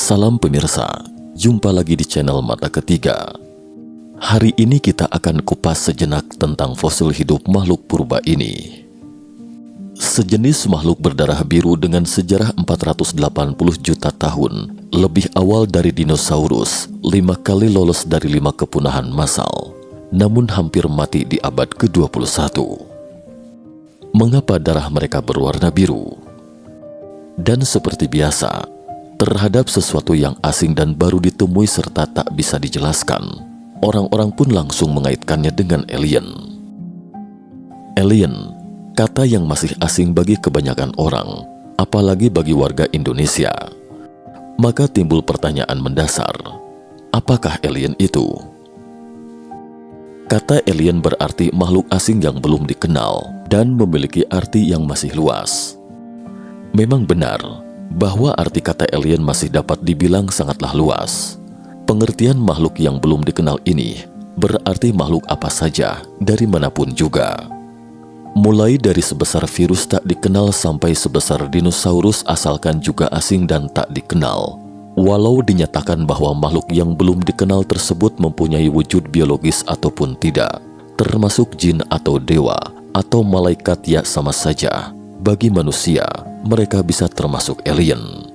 Salam pemirsa, jumpa lagi di channel Mata Ketiga. Hari ini kita akan kupas sejenak tentang fosil hidup makhluk purba ini. Sejenis makhluk berdarah biru dengan sejarah 480 juta tahun, lebih awal dari dinosaurus, 5 kali lolos dari 5 kepunahan massal, namun hampir mati di abad ke-21. Mengapa darah mereka berwarna biru? Dan seperti biasa, terhadap sesuatu yang asing dan baru ditemui serta tak bisa dijelaskan, orang-orang pun langsung mengaitkannya dengan alien. Alien, kata yang masih asing bagi kebanyakan orang, apalagi bagi warga Indonesia. Maka timbul pertanyaan mendasar, apakah alien itu? Kata alien berarti makhluk asing yang belum dikenal dan memiliki arti yang masih luas. Memang benar bahwa arti kata alien masih dapat dibilang sangatlah luas. Pengertian makhluk yang belum dikenal ini berarti makhluk apa saja dari manapun juga. Mulai dari sebesar virus tak dikenal sampai sebesar dinosaurus asalkan juga asing dan tak dikenal. Walau dinyatakan bahwa makhluk yang belum dikenal tersebut mempunyai wujud biologis ataupun tidak, termasuk jin atau dewa atau malaikat, ya sama saja. Bagi manusia, mereka bisa termasuk alien.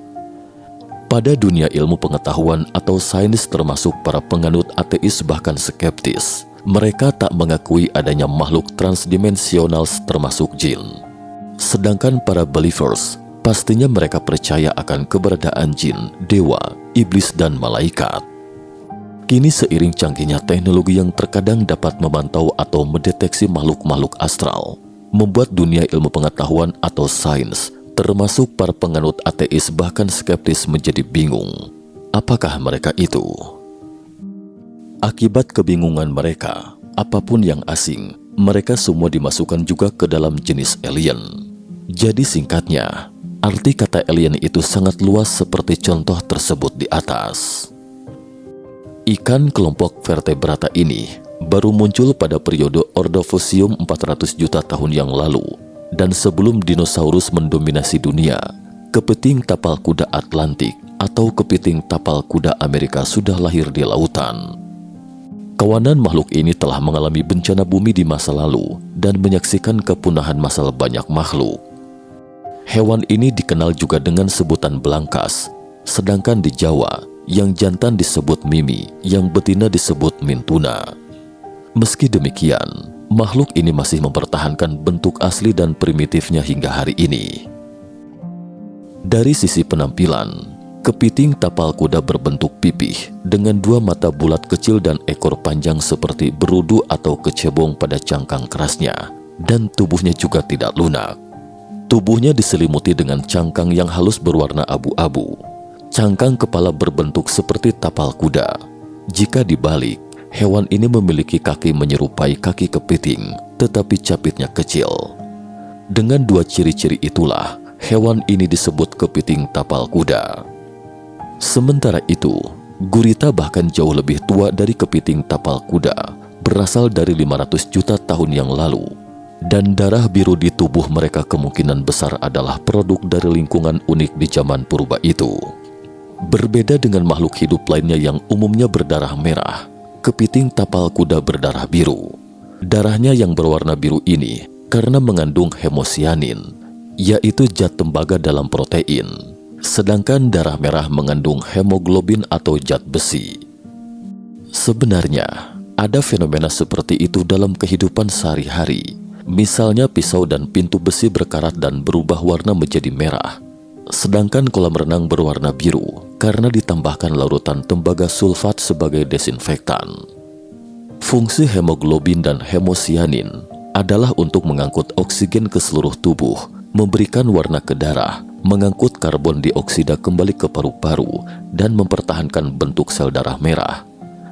Pada dunia ilmu pengetahuan atau sains termasuk para penganut ateis bahkan skeptis, mereka tak mengakui adanya makhluk transdimensional termasuk jin. Sedangkan para believers, pastinya mereka percaya akan keberadaan jin, dewa, iblis dan malaikat. Kini seiring canggihnya teknologi yang terkadang dapat memantau atau mendeteksi makhluk-makhluk astral, membuat dunia ilmu pengetahuan atau sains, termasuk para penganut ateis bahkan skeptis menjadi bingung. Apakah mereka itu? Akibat kebingungan mereka, apapun yang asing, mereka semua dimasukkan juga ke dalam jenis alien. Jadi singkatnya, arti kata alien itu sangat luas seperti contoh tersebut di atas. Ikan kelompok vertebrata ini baru muncul pada periode Ordovisium 400 juta tahun yang lalu, dan sebelum dinosaurus mendominasi dunia, kepiting tapal kuda Atlantik atau kepiting tapal kuda Amerika sudah lahir di lautan. Kawanan makhluk ini telah mengalami bencana bumi di masa lalu dan menyaksikan kepunahan massal banyak makhluk. Hewan ini dikenal juga dengan sebutan belangkas, sedangkan di Jawa, yang jantan disebut mimi, yang betina disebut mintuna. Meski demikian, makhluk ini masih mempertahankan bentuk asli dan primitifnya hingga hari ini. Dari sisi penampilan, kepiting tapal kuda berbentuk pipih dengan 2 mata bulat kecil dan ekor panjang seperti berudu atau kecebong pada cangkang kerasnya, dan tubuhnya juga tidak lunak. Tubuhnya diselimuti dengan cangkang yang halus berwarna abu-abu. Cangkang kepala berbentuk seperti tapal kuda. Jika dibalik, hewan ini memiliki kaki menyerupai kaki kepiting, tetapi capitnya kecil. Dengan 2 ciri-ciri itulah, hewan ini disebut kepiting tapal kuda. Sementara itu, gurita bahkan jauh lebih tua dari kepiting tapal kuda, berasal dari 500 juta tahun yang lalu. Dan darah biru di tubuh mereka kemungkinan besar adalah produk dari lingkungan unik di zaman purba itu. Berbeda dengan makhluk hidup lainnya yang umumnya berdarah merah, kepiting tapal kuda berdarah biru. Darahnya yang berwarna biru ini karena mengandung hemosianin, yaitu zat tembaga dalam protein. Sedangkan darah merah mengandung hemoglobin atau zat besi. Sebenarnya, ada fenomena seperti itu dalam kehidupan sehari-hari. Misalnya pisau dan pintu besi berkarat dan berubah warna menjadi merah. Sedangkan kolam renang berwarna biru karena ditambahkan larutan tembaga sulfat sebagai desinfektan. Fungsi hemoglobin dan hemosianin adalah untuk mengangkut oksigen ke seluruh tubuh, memberikan warna ke darah, mengangkut karbon dioksida kembali ke paru-paru, dan mempertahankan bentuk sel darah merah.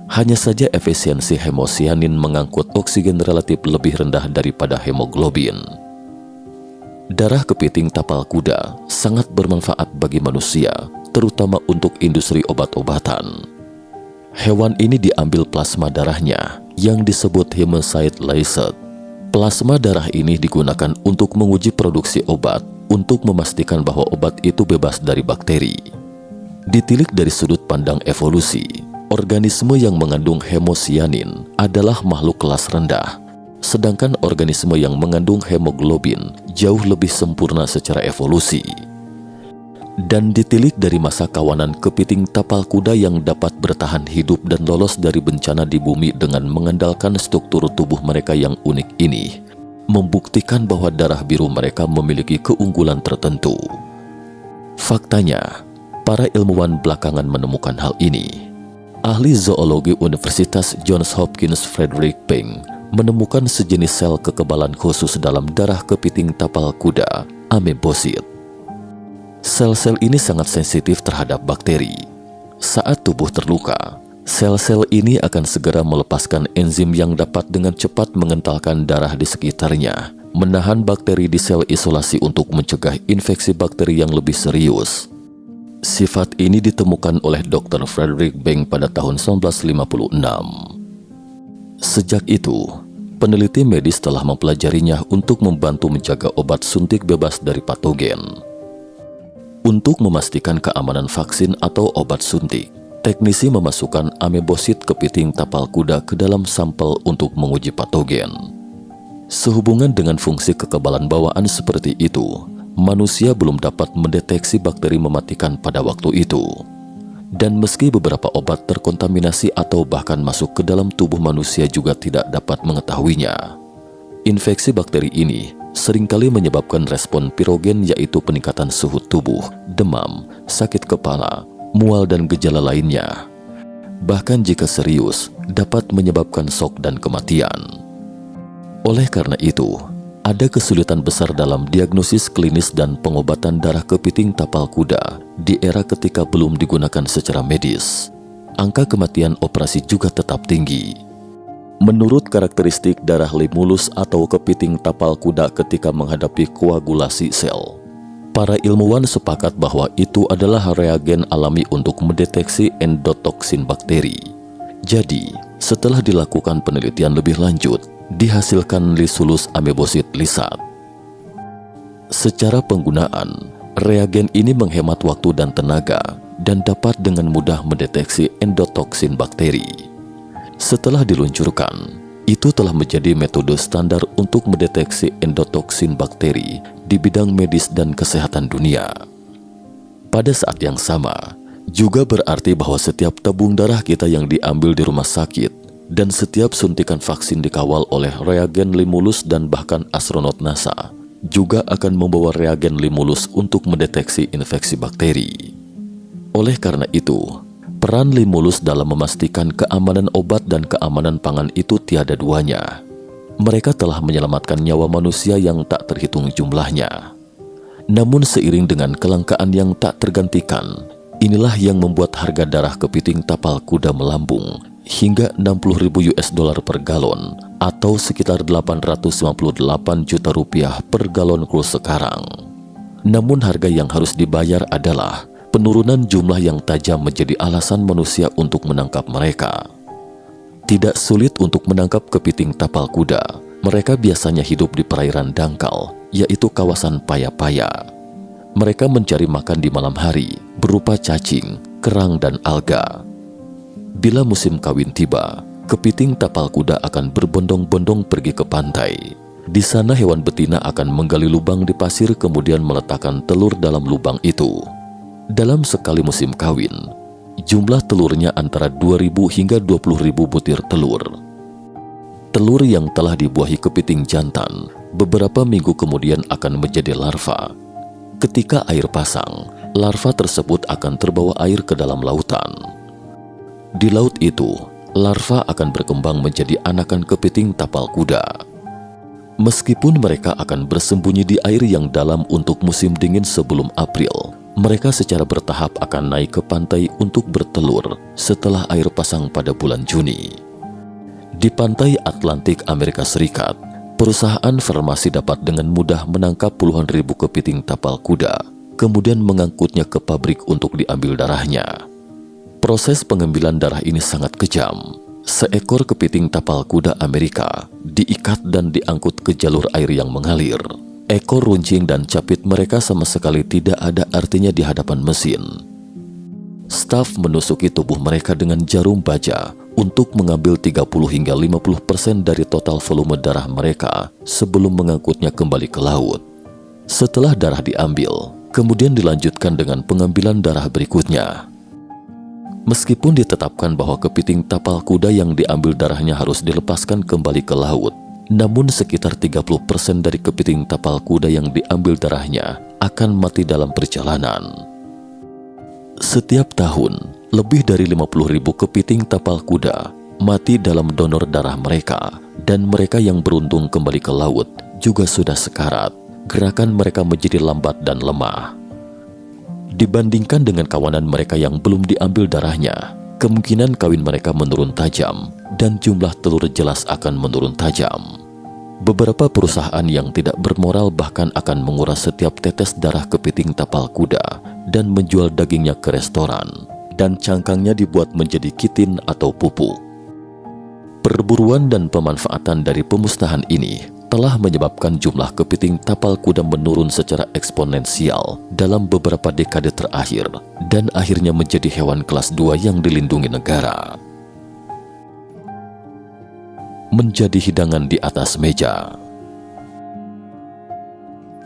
Hanya saja efisiensi hemosianin mengangkut oksigen relatif lebih rendah daripada hemoglobin. Darah kepiting tapal kuda sangat bermanfaat bagi manusia, terutama untuk industri obat-obatan. Hewan ini diambil plasma darahnya yang disebut hemocyte lyset. Plasma darah ini digunakan untuk menguji produksi obat untuk memastikan bahwa obat itu bebas dari bakteri. Ditilik dari sudut pandang evolusi, organisme yang mengandung hemosianin adalah makhluk kelas rendah, sedangkan organisme yang mengandung hemoglobin jauh lebih sempurna secara evolusi. Dan ditilik dari masa kawanan kepiting tapal kuda yang dapat bertahan hidup dan lolos dari bencana di bumi dengan mengandalkan struktur tubuh mereka yang unik ini, membuktikan bahwa darah biru mereka memiliki keunggulan tertentu. Faktanya, para ilmuwan belakangan menemukan hal ini. Ahli zoologi Universitas Johns Hopkins Frederick Peng menemukan sejenis sel kekebalan khusus dalam darah kepiting tapal kuda, amebosit. Sel-sel ini sangat sensitif terhadap bakteri. Saat tubuh terluka, sel-sel ini akan segera melepaskan enzim yang dapat dengan cepat mengentalkan darah di sekitarnya, menahan bakteri di sel isolasi untuk mencegah infeksi bakteri yang lebih serius. Sifat ini ditemukan oleh Dr. Frederick Peng pada tahun 1956. Sejak itu, peneliti medis telah mempelajarinya untuk membantu menjaga obat suntik bebas dari patogen. Untuk memastikan keamanan vaksin atau obat suntik, teknisi memasukkan amebosit kepiting tapal kuda ke dalam sampel untuk menguji patogen. Sehubungan dengan fungsi kekebalan bawaan seperti itu, manusia belum dapat mendeteksi bakteri mematikan pada waktu itu. Dan meski beberapa obat terkontaminasi atau bahkan masuk ke dalam tubuh manusia juga tidak dapat mengetahuinya. Infeksi bakteri ini seringkali menyebabkan respon pirogen, yaitu peningkatan suhu tubuh, demam, sakit kepala, mual dan gejala lainnya. Bahkan jika serius, dapat menyebabkan shock dan kematian. Oleh karena itu, ada kesulitan besar dalam diagnosis klinis dan pengobatan darah kepiting tapal kuda di era ketika belum digunakan secara medis. Angka kematian operasi juga tetap tinggi. Menurut karakteristik darah limulus atau kepiting tapal kuda ketika menghadapi koagulasi sel, para ilmuwan sepakat bahwa itu adalah reagen alami untuk mendeteksi endotoksin bakteri. Jadi, setelah dilakukan penelitian lebih lanjut, dihasilkan Lysulus amebosit lysat. Secara penggunaan, reagen ini menghemat waktu dan tenaga dan dapat dengan mudah mendeteksi endotoksin bakteri. Setelah diluncurkan, itu telah menjadi metode standar untuk mendeteksi endotoksin bakteri di bidang medis dan kesehatan dunia. Pada saat yang sama, juga berarti bahwa setiap tabung darah kita yang diambil di rumah sakit dan setiap suntikan vaksin dikawal oleh reagen limulus dan bahkan astronot NASA juga akan membawa reagen limulus untuk mendeteksi infeksi bakteri. Oleh karena itu, peran limulus dalam memastikan keamanan obat dan keamanan pangan itu tiada duanya. Mereka telah menyelamatkan nyawa manusia yang tak terhitung jumlahnya. Namun seiring dengan kelangkaan yang tak tergantikan, inilah yang membuat harga darah kepiting tapal kuda melambung hingga 60.000 US dollar per galon atau sekitar 858 juta rupiah per galon kurs sekarang. Namun harga yang harus dibayar adalah penurunan jumlah yang tajam menjadi alasan manusia untuk menangkap mereka. Tidak sulit untuk menangkap kepiting tapal kuda. Mereka biasanya hidup di perairan dangkal, yaitu kawasan paya-paya. Mereka mencari makan di malam hari, berupa cacing, kerang, dan alga. Bila musim kawin tiba, kepiting tapal kuda akan berbondong-bondong pergi ke pantai. Di sana hewan betina akan menggali lubang di pasir kemudian meletakkan telur dalam lubang itu. Dalam sekali musim kawin, jumlah telurnya antara 2.000 hingga 20.000 butir telur. Telur yang telah dibuahi kepiting jantan beberapa minggu kemudian akan menjadi larva. Ketika air pasang, larva tersebut akan terbawa air ke dalam lautan. Di laut itu, larva akan berkembang menjadi anakan kepiting tapal kuda. Meskipun mereka akan bersembunyi di air yang dalam untuk musim dingin sebelum April, mereka secara bertahap akan naik ke pantai untuk bertelur setelah air pasang pada bulan Juni. Di pantai Atlantik Amerika Serikat, perusahaan farmasi dapat dengan mudah menangkap puluhan ribu kepiting tapal kuda, kemudian mengangkutnya ke pabrik untuk diambil darahnya. Proses pengambilan darah ini sangat kejam. Seekor kepiting tapal kuda Amerika diikat dan diangkut ke jalur air yang mengalir. Ekor runcing dan capit mereka sama sekali tidak ada artinya di hadapan mesin. staf menusuki tubuh mereka dengan jarum baja untuk mengambil 30 hingga 50% dari total volume darah mereka sebelum mengangkutnya kembali ke laut. Setelah darah diambil, kemudian dilanjutkan dengan pengambilan darah berikutnya. Meskipun ditetapkan bahwa kepiting tapal kuda yang diambil darahnya harus dilepaskan kembali ke laut, namun sekitar 30% dari kepiting tapal kuda yang diambil darahnya akan mati dalam perjalanan. Setiap tahun, lebih dari 50.000 kepiting tapal kuda mati dalam donor darah mereka, dan mereka yang beruntung kembali ke laut juga sudah sekarat. Gerakan mereka menjadi lambat dan lemah. Dibandingkan dengan kawanan mereka yang belum diambil darahnya, kemungkinan kawin mereka menurun tajam dan jumlah telur jelas akan menurun tajam. Beberapa perusahaan yang tidak bermoral bahkan akan menguras setiap tetes darah kepiting tapal kuda dan menjual dagingnya ke restoran, dan cangkangnya dibuat menjadi kitin atau pupuk. Perburuan dan pemanfaatan dari pemusnahan ini telah menyebabkan jumlah kepiting tapal kuda menurun secara eksponensial dalam beberapa dekade terakhir dan akhirnya menjadi hewan kelas 2 yang dilindungi negara. Menjadi hidangan di atas meja.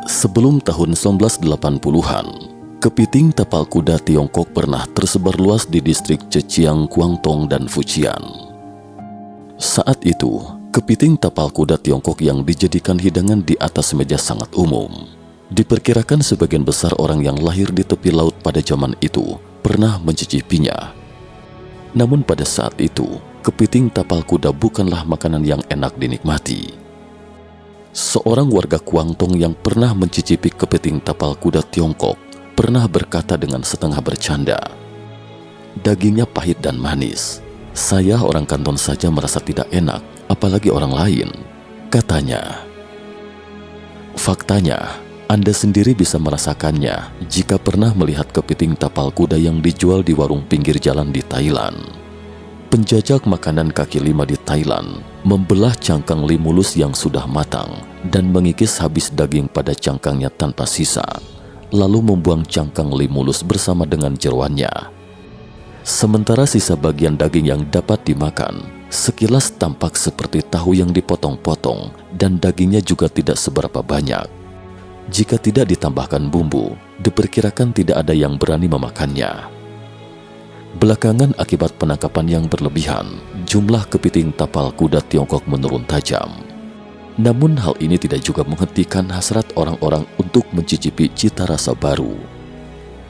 Sebelum tahun 1980-an, kepiting tapal kuda Tiongkok pernah tersebar luas di distrik Zhejiang, Guangdong, dan Fujian. Saat itu, kepiting tapal kuda Tiongkok yang dijadikan hidangan di atas meja sangat umum. Diperkirakan sebagian besar orang yang lahir di tepi laut pada zaman itu pernah mencicipinya. Namun pada saat itu, kepiting tapal kuda bukanlah makanan yang enak dinikmati. Seorang warga Guangdong yang pernah mencicipi kepiting tapal kuda Tiongkok pernah berkata dengan setengah bercanda, "Dagingnya pahit dan manis. Saya orang Kanton saja merasa tidak enak, apalagi orang lain," katanya. Faktanya, Anda sendiri bisa merasakannya jika pernah melihat kepiting tapal kuda yang dijual di warung pinggir jalan di Thailand. Penjajak makanan kaki lima di Thailand membelah cangkang limulus yang sudah matang dan mengikis habis daging pada cangkangnya tanpa sisa, lalu membuang cangkang limulus bersama dengan jeroannya. Sementara sisa bagian daging yang dapat dimakan sekilas tampak seperti tahu yang dipotong-potong dan dagingnya juga tidak seberapa banyak. Jika tidak ditambahkan bumbu, diperkirakan tidak ada yang berani memakannya. Belakangan akibat penangkapan yang berlebihan, jumlah kepiting tapal kuda Tiongkok menurun tajam. Namun hal ini tidak juga menghentikan hasrat orang-orang untuk mencicipi cita rasa baru.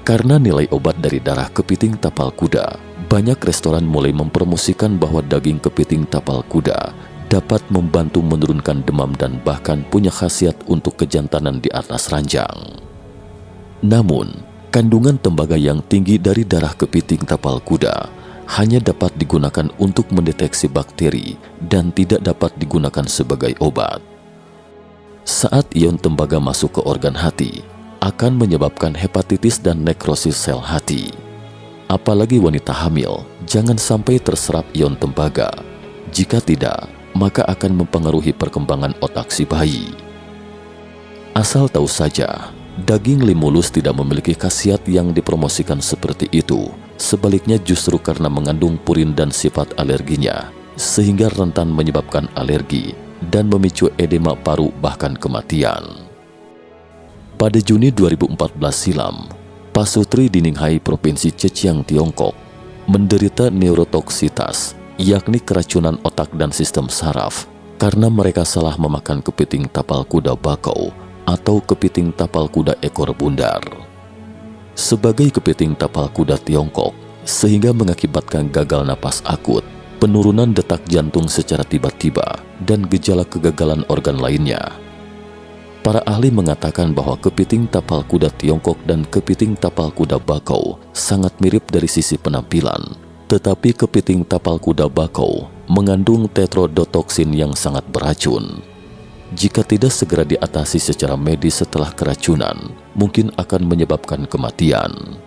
Karena nilai obat dari darah kepiting tapal kuda, banyak restoran mulai mempromosikan bahwa daging kepiting tapal kuda dapat membantu menurunkan demam dan bahkan punya khasiat untuk kejantanan di atas ranjang. Namun, kandungan tembaga yang tinggi dari darah kepiting tapal kuda hanya dapat digunakan untuk mendeteksi bakteri dan tidak dapat digunakan sebagai obat. Saat ion tembaga masuk ke organ hati, akan menyebabkan hepatitis dan nekrosis sel hati. Apalagi wanita hamil, jangan sampai terserap ion tembaga. Jika tidak, maka akan mempengaruhi perkembangan otak si bayi. Asal tahu saja, daging limulus tidak memiliki khasiat yang dipromosikan seperti itu. Sebaliknya justru karena mengandung purin dan sifat alerginya, sehingga rentan menyebabkan alergi dan memicu edema paru bahkan kematian. Pada Juni 2014 silam, Pasutri di Ninghai, Provinsi Zhejiang, Tiongkok, menderita neurotoksitas, yakni keracunan otak dan sistem saraf, karena mereka salah memakan kepiting tapal kuda bakau atau kepiting tapal kuda ekor bundar. Sebagai kepiting tapal kuda Tiongkok, sehingga mengakibatkan gagal napas akut, penurunan detak jantung secara tiba-tiba, dan gejala kegagalan organ lainnya. Para ahli mengatakan bahwa kepiting tapal kuda Tiongkok dan kepiting tapal kuda bakau sangat mirip dari sisi penampilan, tetapi kepiting tapal kuda bakau mengandung tetrodotoksin yang sangat beracun. Jika tidak segera diatasi secara medis setelah keracunan, mungkin akan menyebabkan kematian.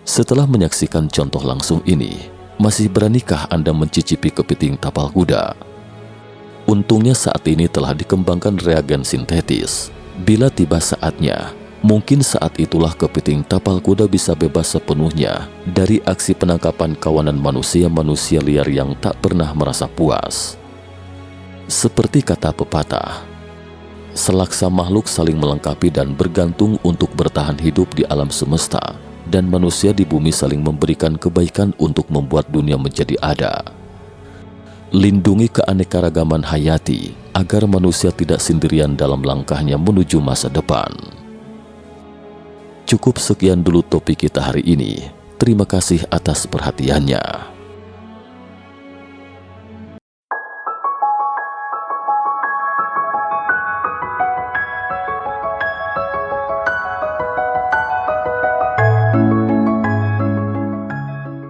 Setelah menyaksikan contoh langsung ini, masih beranikah Anda mencicipi kepiting tapal kuda? Untungnya saat ini telah dikembangkan reagen sintetis. Bila tiba saatnya, Mungkin saat itulah kepiting tapal kuda bisa bebas sepenuhnya dari aksi penangkapan kawanan manusia-manusia liar yang tak pernah merasa puas. Seperti kata pepatah, selaksa makhluk saling melengkapi dan bergantung untuk bertahan hidup di alam semesta, dan manusia di bumi saling memberikan kebaikan untuk membuat dunia menjadi ada. Lindungi keanekaragaman hayati agar manusia tidak sendirian dalam langkahnya menuju masa depan. Cukup sekian dulu topik kita hari ini. Terima kasih atas perhatiannya.